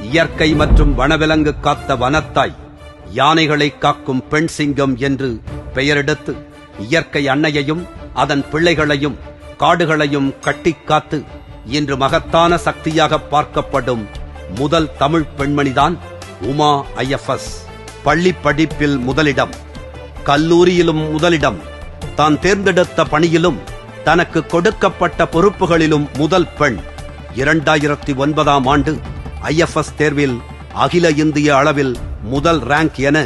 இயற்கை மற்றும் வனவிலங்கு காத்த வனத்தாய், யானைகளை காக்கும் பெண் சிங்கம் என்று பெயரெடுத்து இயற்கை அன்னையையும் அதன் பிள்ளைகளையும் காடுகளையும் கட்டிக்காத்து இன்று மகத்தான சக்தியாக பார்க்கப்படும் முதல் தமிழ் பெண்மணிதான் உமா ஐஎஃப்எஸ். பள்ளி படிப்பில் முதலிடம், கல்லூரியிலும் முதலிடம், தான் தேர்ந்தெடுத்த பணியிலும் தனக்கு கொடுக்கப்பட்ட பொறுப்புகளிலும் முதல் பெண். 2009ஆம் ஆண்டு ஐஎஃப்எஸ் தேர்வில் அகில இந்திய அளவில் முதல் ரேங்க் என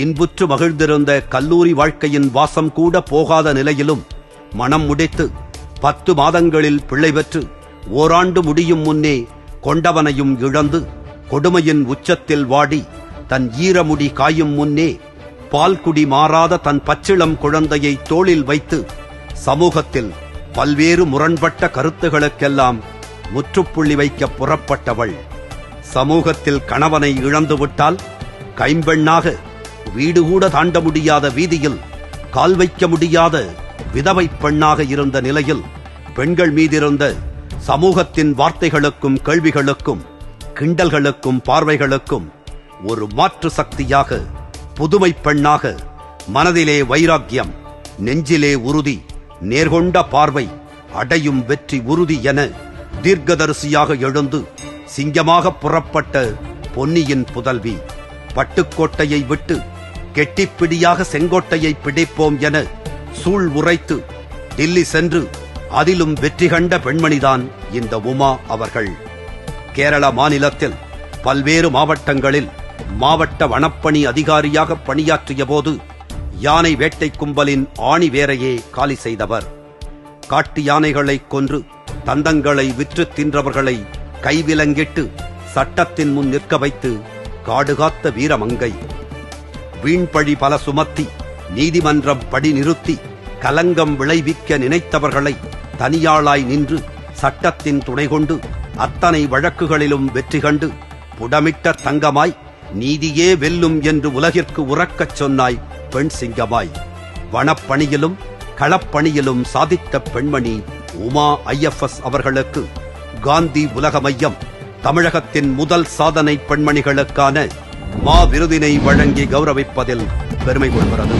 இன்புற்று மகிழ்ந்திருந்த கல்லூரி வாழ்க்கையின் வாசம் கூட போகாத நிலையிலும் மனம் முடித்து 10 மாதங்களில் பிள்ளை பெற்று ஓராண்டு முடியும் முன்னே கொண்டவனையும் இழந்து கொடுமையின் உச்சத்தில் வாடி தன் ஈரமுடி காயும் முன்னே பால்குடி மாறாத தன் பச்சிளம் குழந்தையை தோளில் வைத்து சமூகத்தில் பல்வேறு முரண்பட்ட கருத்துகளுக்கெல்லாம் முற்றுப்புள்ளி வைக்க புறப்பட்டவள். சமூகத்தில் கணவனை இழந்துவிட்டால் கைம்பெண்ணாக வீடு கூட தாண்ட முடியாத வீதியில் கால் வைக்க முடியாத விதவை பெண்ணாக இருந்த நிலையில் பெண்கள் மீதிருந்த சமூகத்தின் வார்த்தைகளுக்கும் கேள்விகளுக்கும் கிண்டல்களுக்கும் பார்வைகளுக்கும் ஒரு மாற்று சக்தியாக, புதுமை பெண்ணாக, மனதிலே வைராக்கியம், நெஞ்சிலே உறுதி, நேர்கொண்ட பார்வை, அடையும் வெற்றி உறுதி என தீர்க்கதரிசியாக எழுந்து சிங்கமாக புறப்பட்ட பொன்னியின் புதல்வி. பட்டுக்கோட்டையை விட்டு கெட்டிப்பிடியாக செங்கோட்டையை பிடிப்போம் என சூழ் உரைத்து டில்லி சென்று அதிலும் வெற்றி கண்ட பெண்மணிதான் இந்த உமா அவர்கள். கேரள மாநிலத்தில் பல்வேறு மாவட்டங்களில் மாவட்ட வனப்பணி அதிகாரியாக பணியாற்றிய போது யானை வேட்டை கும்பலின் ஆணி வேரையே காலி செய்தவர். காட்டு யானைகளை கொன்று தந்தங்களை விற்று தின்றவர்களை கைவிலங்கிட்டு சட்டத்தின் முன் நிற்க வைத்து காடுகாத்த வீரமங்கை. வீண்பழி பல சுமத்தி நீதிமன்றம் படி நிறுத்தி கலங்கம் விளைவிக்க நினைத்தவர்களை தனியாளாய் நின்று சட்டத்தின் துணை கொண்டு அத்தனை வழக்குகளிலும் வெற்றி கண்டு புடமிட்ட தங்கமாய் நீதியே வெல்லும் என்று உலகிற்கு உறக்கச் சொன்னாய் பெண் சிங்கமாய். வனப்பணியிலும் களப்பணியிலும் சாதித்த பெண்மணி உமா ஐஎஃப்எஸ் அவர்களுக்கு காந்தி உலக மையம் தமிழகத்தின் முதல் சாதனை பெண்மணிகளுக்கான விருதினை வழங்கி கௌரவிப்பதில் பெருமை கொள்கிறது.